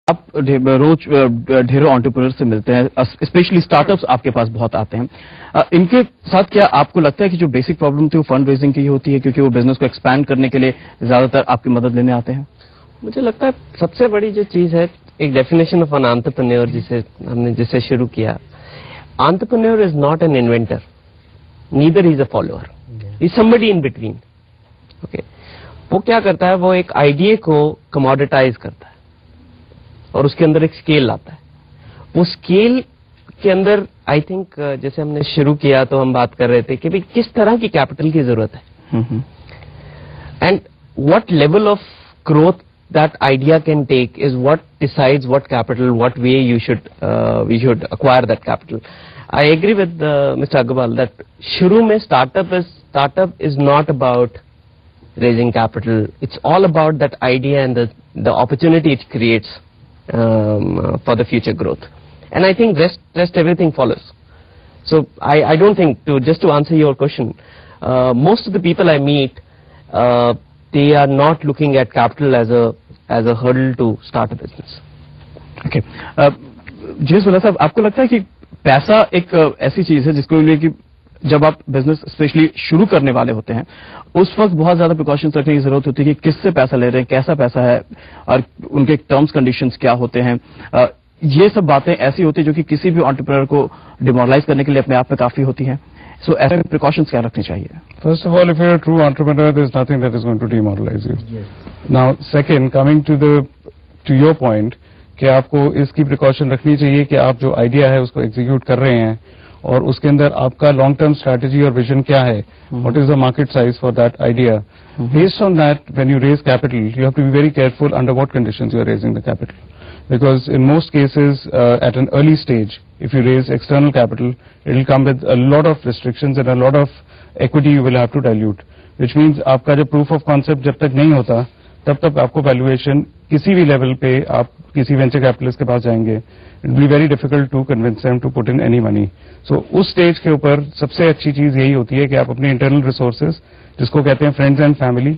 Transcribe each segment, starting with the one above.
आप रोज ढेरों एंटरप्रेन्योर से मिलते हैं, स्पेशली स्टार्टअप्स आपके पास बहुत आते हैं। इनके साथ क्या आपको लगता है कि जो बेसिक प्रॉब्लम थी वो फंड रेजिंग की होती है, क्योंकि वो बिजनेस को एक्सपैंड करने के लिए ज्यादातर आपकी मदद लेने आते हैं? मुझे लगता है सबसे बड़ी जो चीज है, एक डेफिनेशन ऑफ एन एंटरप्रेन्योर जिसे शुरू किया, entrepreneur is not an inventor, neither is a follower, is somebody in between. Okay, वो क्या करता है, वो एक आइडिया को कमोडिटाइज करता है और उसके अंदर एक स्केल लाता है। वो स्केल के अंदर आई थिंक जैसे हमने शुरू किया तो हम बात कर रहे थे कि भाई किस तरह की कैपिटल की जरूरत है and what level of growth that idea can take is what decides what capital, what way we should acquire that capital. I agree with mister Agarwal that शुरू में startup is not about raising capital, it's all about that idea and the opportunity it creates for the future growth, and I think rest everything follows. So I don't think, to answer your question, most of the people I meet, they are not looking at capital as a hurdle to start a business. Okay, जिस वजह से आपको लगता है कि पैसा एक ऐसी चीज है जिसको लिए कि जब आप बिजनेस स्पेशली शुरू करने वाले होते हैं उस वक्त बहुत ज्यादा प्रिकॉशंस रखने की जरूरत होती है कि किससे पैसा ले रहे हैं, कैसा पैसा है और उनके टर्म्स कंडीशंस क्या होते हैं। ये सब बातें ऐसी होती है जो कि किसी भी एंटरप्रेन्योर को डिमोरलाइज करने के लिए अपने आप में काफी होती हैं। सो ऐसे में प्रिकॉशंस क्या रखनी चाहिए? First of all, if you are true entrepreneur, there is nothing that is going to demoralise you. Now second, coming to your point कि आपको इसकी प्रिकॉशन रखनी चाहिए कि आप जो आइडिया है उसको एग्जीक्यूट कर रहे हैं और उसके अंदर आपका लॉन्ग टर्म स्ट्रैटेजी और विजन क्या है, what is the market size for that idea. Based on that, when you raise capital, you have to be very careful under what conditions you are raising the capital, because in most cases at an early stage if you raise external capital, it will come with a lot of restrictions and a lot of equity you will have to dilute, which means आपका जो proof of concept जब तक नहीं होता तब तक आपको valuation किसी भी लेवल पे आप किसी वेंचर कैपिटलिस्ट के पास जाएंगे, it will be very difficult to convince them to put in any money. So उस स्टेज के ऊपर सबसे अच्छी चीज यही होती है कि आप अपने इंटरनल रिसोर्सेज, जिसको कहते हैं फ्रेंड्स एंड फैमिली,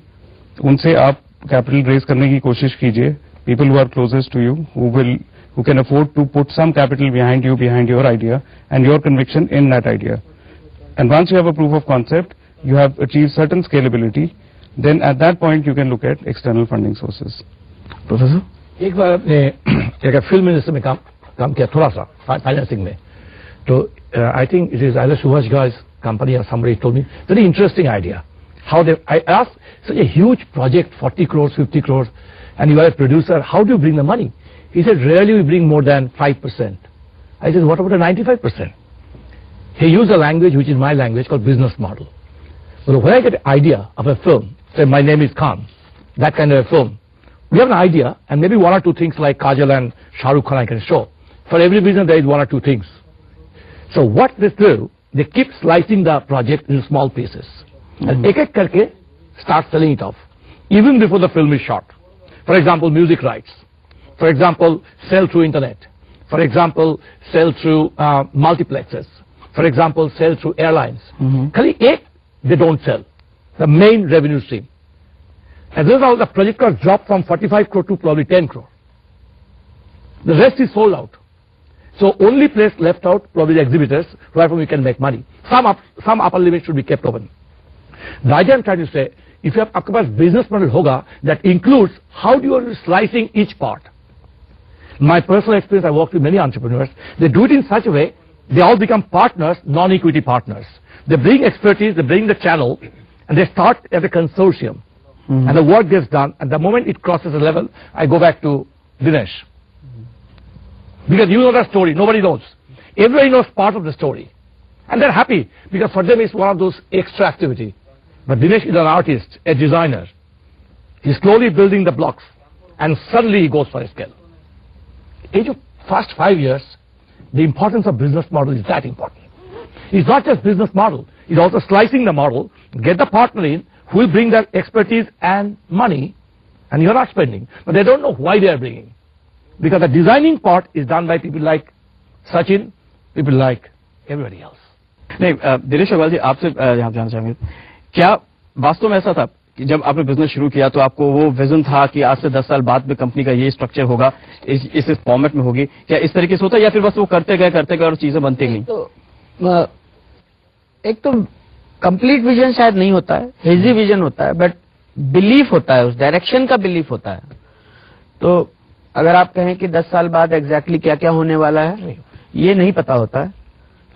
उनसे आप कैपिटल रेज करने की कोशिश कीजिए। People who are closest to you, who can afford to put some capital behind you, behind your idea and your conviction in that idea. And once you have a proof of concept, you have achieved certain scalability, then at that point you can look at external funding sources. Professor? एक बार आपने एक film minister में काम किया थोड़ा सा financing में, तो I think it is either Subhash guys company और somebody told me very interesting idea how they, I asked, such a huge project, 40 crores, 50 crores, and you are a producer, how do you bring the money? He said rarely we bring more than 5%. I said what about the 95%? He used a language which is my language called business model. So when I get an idea of a film, say my name is Khan, that kind of a film, we have an idea and maybe one or two things like Kajal and Shah Rukh Khan I can show. For every business there is one or two things. So what they do, they keep slicing the project into small pieces and ek karke start selling it off even before the film is shot. For example, music rights. For example, sell through internet. For example, sell through multiplexes. For example, sell through airlines. Khali ek they don't sell, the main revenue stream. As a result, the project cost dropped from 45 crore to probably 10 crore. The rest is sold out. So only place left out probably the exhibitors, where from we can make money. Some upper limit should be kept open. The idea I'm trying to say, if you have आपके पास business model होगा that includes how do you are slicing each part. My personal experience, I worked with many entrepreneurs. They do it in such a way, they all become partners, non-equity partners. They bring expertise, they bring the channel, and they start as a consortium. And the work gets done, and the moment it crosses a level, I go back to Dinesh. Because you know the story, nobody knows. Everybody knows part of the story. And they're happy, because for them it's one of those extra activity. But Dinesh is an artist, a designer. He's slowly building the blocks, and suddenly he goes for a scale. In the first 5 years, the importance of business model is that important. It's not just business model, it's also slicing the model, get the partner in, who will bring that expertise and money, and you're not spending. But they don't know why they are bringing. Because the designing part is done by people like Sachin, people like everybody else. नहीं, दिनेश अग्रवाल जी, आपसे यहाँ जानना चाहेंगे, क्या वास्तव में ऐसा था कि जब आपने बिजनेस शुरू किया तो आपको वो विजन था कि आज से 10 साल बाद में कंपनी का ये स्ट्रक्चर होगा, इस फॉर्मेट में होगी, क्या इस तरीके से होता है या फिर बस वो करते गए और चीजें बनती गई? तो एक तो कंप्लीट विजन शायद नहीं होता है, हेजी विजन होता है, बट बिलीफ होता है, उस डायरेक्शन का बिलीफ होता है। तो अगर आप कहें कि 10 साल बाद एग्जैक्टली क्या क्या होने वाला है, ये नहीं पता होता है,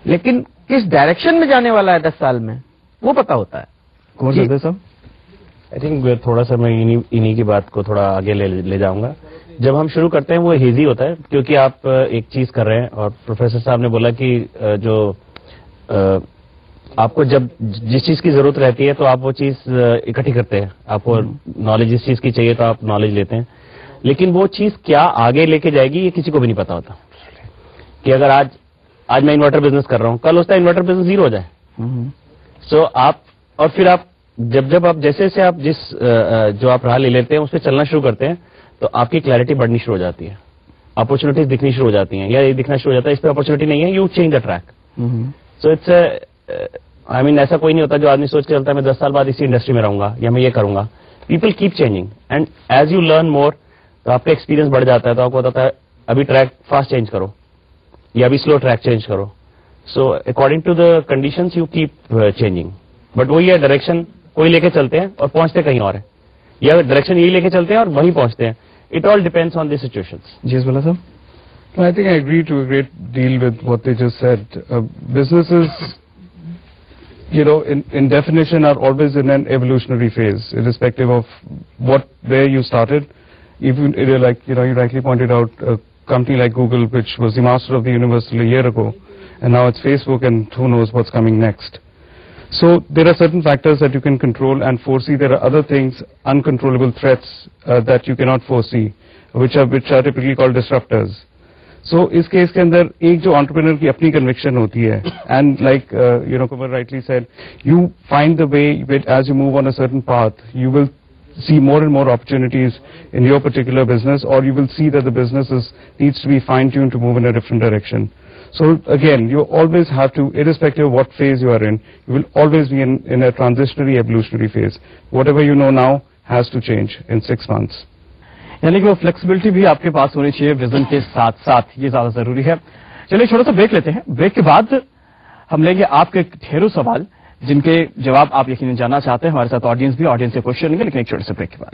लेकिन किस डायरेक्शन में जाने वाला है 10 साल में वो पता होता है। कौन सा सब? आई थिंक थोड़ा सा मैं इन्हीं की बात को थोड़ा आगे ले जाऊंगा। जब हम शुरू करते हैं वो हेजी होता है, क्योंकि आप एक चीज कर रहे हैं और प्रोफेसर साहब ने बोला कि जो आपको जब जिस चीज की जरूरत रहती है तो आप वो चीज इकट्ठी करते हैं। आपको नॉलेज जिस चीज की चाहिए तो आप नॉलेज लेते हैं, लेकिन वो चीज क्या आगे लेके जाएगी ये किसी को भी नहीं पता होता। कि अगर आज मैं इन्वर्टर बिजनेस कर रहा हूँ, कल उसका इन्वर्टर बिजनेस जीरो हो जाए। सो आप और फिर आप जब आप जैसे आप जिस जो आप राह ले लेते हैं उस पर चलना शुरू करते हैं तो आपकी क्लैरिटी बढ़नी शुरू हो जाती है, अपॉर्चुनिटीज दिखनी शुरू हो जाती हैं, या ये दिखना शुरू हो जाता है इस पे अपॉर्चुनिटी नहीं है, you change the track. So it's I mean ऐसा कोई नहीं होता जो आदमी सोच के चलता है मैं 10 साल बाद इसी इंडस्ट्री में रहूंगा या मैं ये करूंगा। People keep changing and as you learn more तो आपका एक्सपीरियंस बढ़ जाता है, तो आपको बताता है अभी ट्रैक फास्ट चेंज करो या अभी स्लो ट्रैक चेंज करो। So according to the conditions you keep changing, but वही है डायरेक्शन कोई लेके चलते हैं और पहुंचते कहीं और है, या डायरेक्शन यही लेके चलते हैं और वहीं पहुंचते हैं। It all depends on the situations. जी बोला sir. I think I agree to a great deal with what they just said. Businesses, in definition, are always in an evolutionary phase, irrespective of where you started. Even like you rightly pointed out, a company like Google, which was the master of the universe a year ago, and now it's Facebook, and who knows what's coming next. So there are certain factors that you can control and foresee. There are other things, uncontrollable threats that you cannot foresee, which are typically called disruptors. So इस case के अंदर एक जो entrepreneur की अपनी conviction होती है, and like Kumar rightly said, you find the way as you move on a certain path, you will see more and more opportunities in your particular business, or you will see that the business needs to be fine-tuned to move in a different direction. So again, you always have to, irrespective of what phase you are in, you will always be in a transitionary, evolutionary phase. Whatever you know now has to change in 6 months. यानी कि वो flexibility भी आपके पास होनी चाहिए vision के साथ साथ, ये ज्यादा जरूरी है। चलिए छोटा सा ब्रेक लेते हैं, ब्रेक के बाद हम लेंगे आपके ढेरों सवाल जिनके जवाब आप यकीनन जानना चाहते हैं। हमारे साथ ऑडियंस से क्वेश्चन लेंगे, लेकिन एक छोटे से ब्रेक के बाद।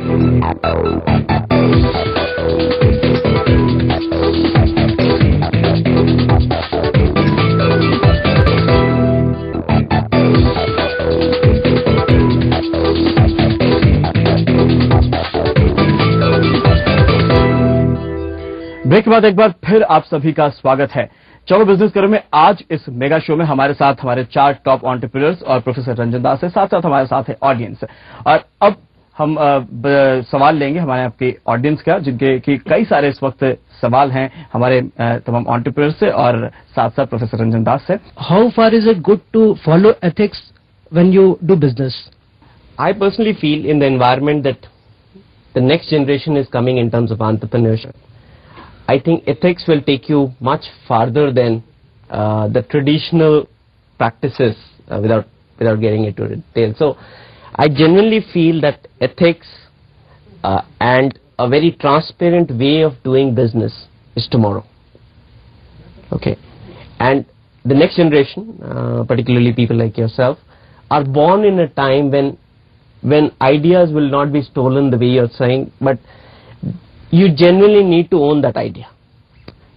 ब्रेक के बाद एक बार फिर आप सभी का स्वागत है चलो बिजनेस करें में। आज इस मेगा शो में हमारे साथ हमारे 4 टॉप एंटरप्रेन्योर्स और प्रोफेसर रंजन दास है, साथ साथ हमारे साथ है ऑडियंस। और अब हम सवाल लेंगे हमारे आपके ऑडियंस का, जिनके की कई सारे इस वक्त सवाल हैं हमारे तमाम एंटरप्रेन्योर्स से और साथ साथ प्रोफेसर रंजन दास से। How far is it good to follow ethics when you do business? I personally feel in the environment that the next generation is coming in terms of entrepreneurship, I think ethics will take you much farther than the traditional practices without getting into detail. So I genuinely feel that ethics and a very transparent way of doing business is tomorrow. Okay, and the next generation, particularly people like yourself, are born in a time when ideas will not be stolen the way you're saying, but you genuinely need to own that idea.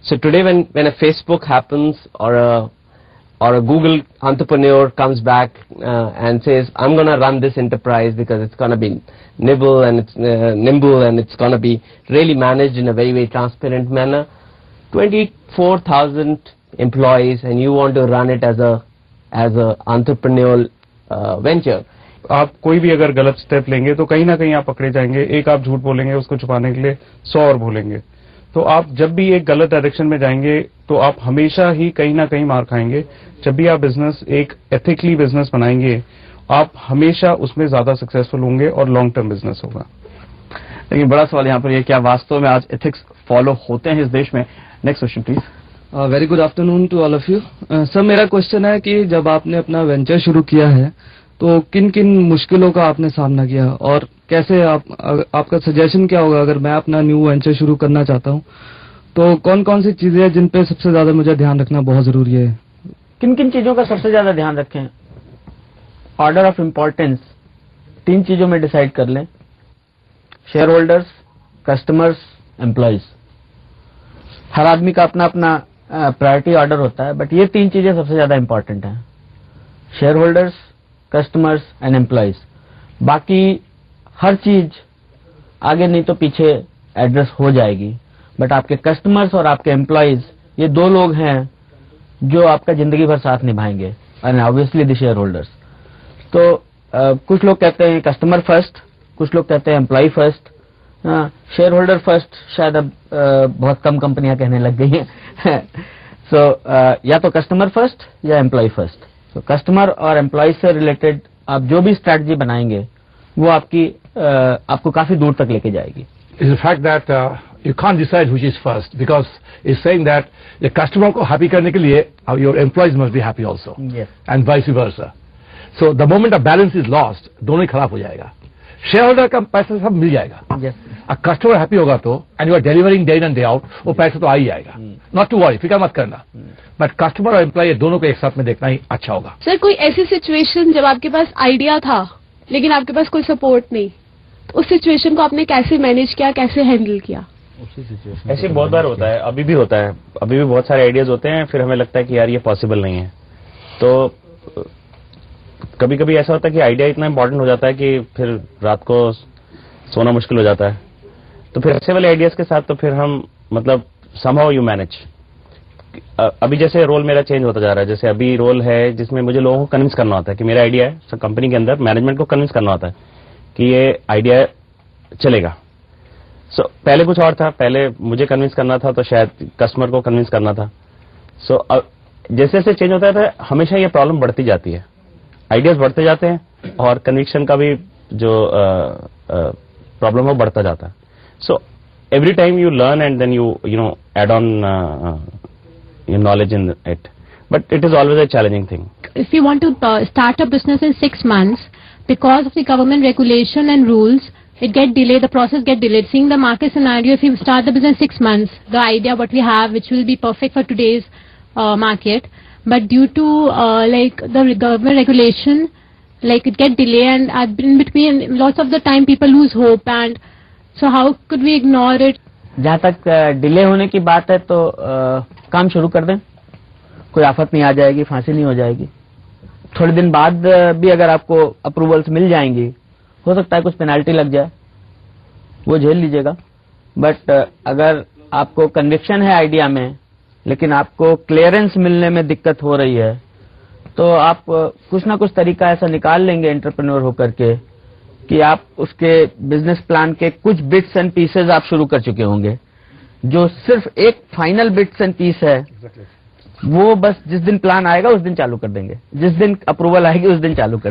So today when a Facebook happens or a Google entrepreneur comes back and says, I'm going to run this enterprise because it's going to be nimble and it's going to be really managed in a very, very transparent manner. 24,000 employees and you want to run it as a entrepreneurial venture. आप कोई भी अगर गलत step लेंगे तो कहीं ना कहीं आप पकड़े जाएंगे। एक आप झूठ बोलेंगे, उसको छुपाने के लिए 100 और बोलेंगे। तो आप जब भी एक गलत डायरेक्शन में जाएंगे तो आप हमेशा ही कहीं ना कहीं मार खाएंगे। जब भी आप बिजनेस एक एथिकली बिजनेस बनाएंगे आप हमेशा उसमें ज्यादा सक्सेसफुल होंगे और लॉन्ग टर्म बिजनेस होगा। लेकिन बड़ा सवाल यहाँ पर ये, क्या वास्तव में आज एथिक्स फॉलो होते हैं इस देश में? Next question please. Very good afternoon to all of you. Sir मेरा क्वेश्चन है कि जब आपने अपना वेंचर शुरू किया है तो किन किन मुश्किलों का आपने सामना किया और कैसे आपका सजेशन क्या होगा अगर मैं अपना न्यू वेंचर शुरू करना चाहता हूँ तो कौन कौन सी चीजें हैं जिन पे सबसे ज्यादा मुझे ध्यान रखना बहुत जरूरी है? किन किन चीजों का सबसे ज्यादा ध्यान रखें? ऑर्डर ऑफ इम्पोर्टेंस 3 चीजों में डिसाइड कर लें, शेयर होल्डर्स, कस्टमर्स, एम्प्लॉयज। हर आदमी का अपना अपना प्रायोरिटी ऑर्डर होता है, बट ये 3 चीजें सबसे ज्यादा इंपॉर्टेंट हैं, share holders, customers and employees. बाकी हर चीज आगे नहीं तो पीछे एड्रेस हो जाएगी, बट आपके कस्टमर्स और आपके एम्प्लॉयज ये 2 लोग हैं जो आपका जिंदगी भर साथ निभाएंगे, and obviously the share holders. तो कुछ लोग कहते हैं कस्टमर फर्स्ट, कुछ लोग कहते हैं employee first, share holder first शायद अब बहुत कम कंपनियां कहने लग गई हैं। सो या तो कस्टमर फर्स्ट या एम्प्लॉय फर्स्ट। तो कस्टमर और एम्प्लॉय से रिलेटेड आप जो भी स्ट्रैटेजी बनाएंगे वो आपको काफी दूर तक लेके जाएगी। It's the fact that you can't decide which is first because it's saying that the customer को happy करने के लिए your employees must be happy also, Yes. and vice versa. So the moment the balance is lost, दोनों ही खराब हो जाएगा। Share holder का पैसा सब मिल जाएगा, Yes. कस्टमर हैप्पी होगा तो and you are delivering day in and day out, वो पैसा तो आ ही जाएगा। नॉट टू वरी, फिक्र मत करना, बट कस्टमर और एम्प्लॉय दोनों को एक साथ में देखना ही अच्छा होगा। सर कोई ऐसी सिचुएशन जब आपके पास आइडिया था लेकिन आपके पास कोई सपोर्ट नहीं, तो उस सिचुएशन को आपने कैसे मैनेज किया, कैसे हैंडल किया? ऐसे बहुत बार होता है, अभी भी होता है, अभी भी बहुत सारे आइडियाज होते हैं, फिर हमें लगता है कि यार ये पॉसिबल नहीं है। तो कभी कभी ऐसा होता है कि आइडिया इतना इंपॉर्टेंट हो जाता है कि फिर रात को सोना मुश्किल हो जाता है। तो फिर ऐसे वाले आइडियाज के साथ तो फिर हम मतलब समहाउ यू मैनेज। अभी जैसे रोल मेरा चेंज होता जा रहा है, जैसे अभी रोल है जिसमें मुझे लोगों को कन्विंस करना होता है कि मेरा आइडिया है, कंपनी के अंदर मैनेजमेंट को कन्विंस करना होता है कि ये आइडिया चलेगा। पहले कुछ और था, पहले मुझे कन्विंस करना था तो शायद कस्टमर को कन्विंस करना था। जैसे जैसे चेंज होता है हमेशा ये प्रॉब्लम बढ़ती जाती है, आइडियाज बढ़ते जाते हैं और कन्विक्शन का भी जो प्रॉब्लम है बढ़ता जाता है। So every time you learn and then you know add on your knowledge in it, but it is always a challenging thing. If you want to start a business in 6 months, because of the government regulation and rules, it get delayed, the process get delayed. Seeing the market scenario, if you start the business 6 months, the idea what we have, which will be perfect for today's market, but due to like the government regulation, like it get delayed, and in between lots of the time people lose hope, and so how could we ignore it? जहाँ तक delay होने की बात है तो काम शुरू कर दें, कोई आफत नहीं आ जाएगी, फांसी नहीं हो जाएगी। थोड़े दिन बाद भी अगर आपको अप्रूवल्स मिल जाएंगी, हो सकता है कुछ पेनाल्टी लग जाए, वो झेल लीजिएगा। बट अगर आपको कन्विक्शन है आइडिया में लेकिन आपको क्लियरेंस मिलने में दिक्कत हो रही है, तो आप कुछ ना कुछ तरीका ऐसा निकाल लेंगे एंटरप्रेन्योर होकर के कि आप उसके बिजनेस प्लान के कुछ बिट्स एंड पीसेस आप शुरू कर चुके होंगे, जो सिर्फ एक फाइनल बिट्स एंड पीस है। वो बस जिस दिन प्लान आएगा उस दिन चालू कर देंगे, जिस दिन अप्रूवल आएगी उस दिन चालू कर देंगे।